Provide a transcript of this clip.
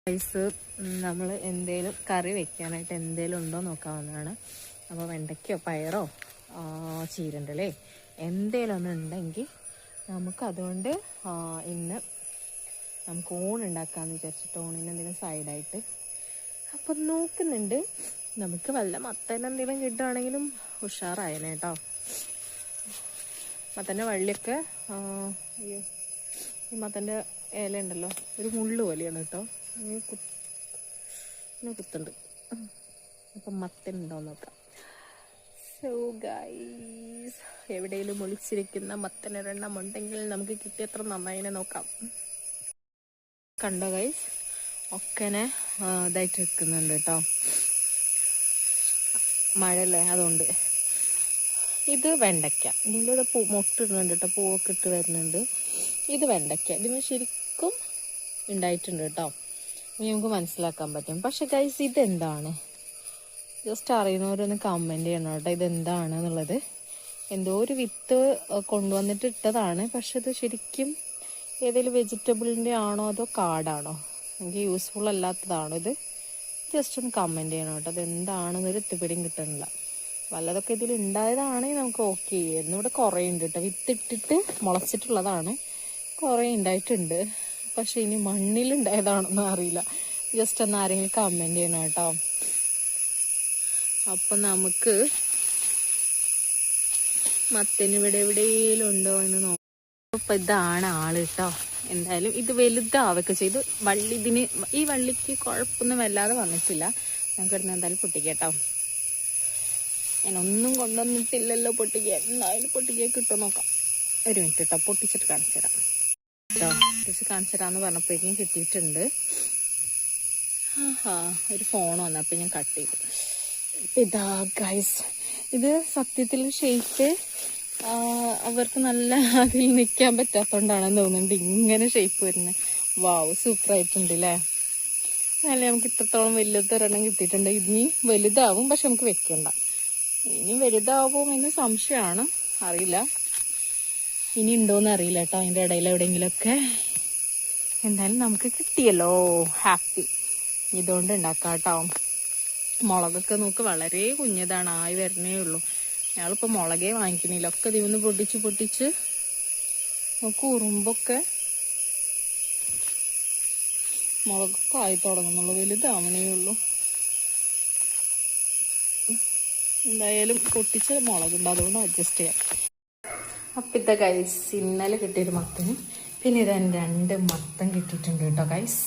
Rice നമ്മൾ എന്തേലും കറി വെക്കാനായിട്ട് എന്തേലും ഉണ്ടോ നോക്കാവുന്നതാണ്. അപ്പോൾ വെണ്ടയ്ക്കോ പയറോ ചീരണ്ടല്ലേ എന്തേലും ഒന്നുണ്ടെങ്കിൽ നമുക്കതുകൊണ്ട് ഇന്ന് നമുക്ക് ഊണുണ്ടാക്കാമെന്ന് വിചാരിച്ചിട്ട് ഊണിന് എന്തെങ്കിലും സൈഡായിട്ട് അപ്പം നോക്കുന്നുണ്ട്. നമുക്ക് വല്ല മത്തനെന്തെങ്കിലും കിട്ടുകയാണെങ്കിലും ഉഷാറായനെ കേട്ടോ. മത്തൻ്റെ വള്ളിയൊക്കെ ഈ മത്തൻ്റെ ഇല ഉണ്ടല്ലോ ഒരു മുള്ളു പോലെയാണ് കേട്ടോ, കുത്തുണ്ട്. അപ്പം മത്തൻ ഉണ്ടോ നോക്കാം. സോ ഗൈസ്, എവിടെയെങ്കിലും ഒളിച്ചിരിക്കുന്ന മത്തനൊരെണ്ണം ഉണ്ടെങ്കിൽ നമുക്ക് കിട്ടിയത്ര നന്നായിനെ നോക്കാം. കണ്ടോ ഗൈസ്, ഒക്കനെ ഇതായിട്ട് വെക്കുന്നുണ്ട് കേട്ടോ, മഴയല്ലേ അതുകൊണ്ട്. ഇത് വെണ്ടയ്ക്ക, ഇതിൻ്റെ മൊട്ടിടുന്നുണ്ട് കേട്ടോ, പൂവൊക്കെ ഇട്ട് വരുന്നുണ്ട്. ഇത് വെണ്ടയ്ക്ക, ഇതിന് ശരിക്കും ഉണ്ടായിട്ടുണ്ട് കേട്ടോ, നമുക്ക് മനസ്സിലാക്കാൻ പറ്റും. പക്ഷെ ഗൈസ് ഇതെന്താണ്, ജസ്റ്റ് അറിയുന്നവരൊന്ന് കമൻറ്റ് ചെയ്യണം കേട്ടോ, ഇതെന്താണ് എന്നുള്ളത്. എന്തോ ഒരു വിത്ത് കൊണ്ടുവന്നിട്ട് ഇട്ടതാണ്, പക്ഷെ ഇത് ശരിക്കും ഏതെങ്കിലും വെജിറ്റബിളിൻ്റെ ആണോ അതോ കാടാണോ, എനിക്ക് യൂസ്ഫുൾ അല്ലാത്തതാണോ ഇത്, ജസ്റ്റ് ഒന്ന് കമൻറ്റ് ചെയ്യണം കേട്ടോ. ഇതെന്താണെന്നൊരു എത്തിപ്പിടിയും കിട്ടുന്നില്ല. വല്ലതൊക്കെ ഇതിൽ ഉണ്ടായതാണെങ്കിൽ നമുക്ക് ഓക്കെ ചെയ്യായിരുന്നു. ഇവിടെ കുറേ ഉണ്ട് കേട്ടോ, വിത്തിട്ടിട്ട് മുളച്ചിട്ടുള്ളതാണ്, കുറേ ഉണ്ടായിട്ടുണ്ട്. പക്ഷെ ഇനി മണ്ണിലുണ്ടായതാണെന്നും അറിയില്ല. ജസ്റ്റ് ഒന്ന് ആരെങ്കിലും കമൻറ്റ് ചെയ്യണം കേട്ടോ. അപ്പം നമുക്ക് മത്തന് ഇവിടെ എവിടെയെങ്കിലും ഉണ്ടോ എന്ന് നോക്കാം. അപ്പം ഇതാണ് ആള് കേട്ടോ. എന്തായാലും ഇത് വലുതാവൊക്കെ ചെയ്തു. ഈ വള്ളിക്ക് കുഴപ്പമൊന്നും വല്ലാതെ വന്നിട്ടില്ല. നമുക്ക് ഇടുന്ന എന്തായാലും പൊട്ടിക്കേട്ടോ. ഞാനൊന്നും കൊണ്ടുവന്നിട്ടില്ലല്ലോ പൊട്ടിക്കുക. എന്തായാലും പൊട്ടിക്കുക കിട്ടുമോ നോക്കാം. ഒരു മിനിറ്റ് കേട്ടോ, പൊട്ടിച്ചിട്ട് കാണിച്ചു തരാം കേട്ടോ. പൊട്ടിച്ച് കാണിച്ചു തരാമെന്ന് പറഞ്ഞപ്പോഴേക്കും കിട്ടിയിട്ടുണ്ട്. ഒരു ഫോൺ വന്നു, അപ്പം ഞാൻ കട്ട് ചെയ്തു. ഇതാ ഗൈസ്, ഇത് സത്യത്തിൽ ഷേപ്പ് അവർക്ക് നല്ല അതിൽ നിൽക്കാൻ പറ്റാത്തതുകൊണ്ടാണെന്ന് തോന്നുന്നുണ്ട് ഇങ്ങനെ ഷേപ്പ് വരുന്നത്. വാവ്, സൂപ്പർ ആയിട്ടുണ്ട് അല്ലേ. അല്ല, നമുക്ക് ഇത്രത്തോളം വലുതൊരെണ്ണം കിട്ടിയിട്ടുണ്ട്. ഇനി വലുതാവും, പക്ഷെ നമുക്ക് വെക്കണ്ട. ഇനി വലുതാവും എന്ന് സംശയമാണ്, അറിയില്ല. ഇനി ഉണ്ടോയെന്ന് അറിയില്ല കേട്ടോ, അതിൻ്റെ ഇടയിൽ എവിടെയെങ്കിലുമൊക്കെ. എന്തായാലും നമുക്ക് കിട്ടിയല്ലോ, ഹാപ്പി. ഇതുകൊണ്ട് ഉണ്ടാക്കാം കേട്ടോ. മുളകൊക്കെ നോക്ക്, വളരെ കുഞ്ഞതാണ്, ആയി വരണേ ഉള്ളൂ. ഞങ്ങളിപ്പോൾ മുളകേ വാങ്ങിക്കണില്ല, ഒക്കെ ഇതിന്ന് പൊട്ടിച്ച് നോക്ക്. ഉറുമ്പൊക്കെ മുളകൊക്കെ ആയി തുടങ്ങുന്നുള്ളൂ, വലുതാവണേ ഉള്ളൂ. എന്തായാലും പൊട്ടിച്ച മുളകുണ്ട്, അതുകൊണ്ട് അഡ്ജസ്റ്റ് ചെയ്യാം. അപ്പം ഇതാ ഗൈസ്, ഇന്നലെ കിട്ടിയൊരു മത്തന്, പിന്നെ ഇതാ 2 മത്തൻ കിട്ടിയിട്ടുണ്ട് കേട്ടോ ഗൈസ്.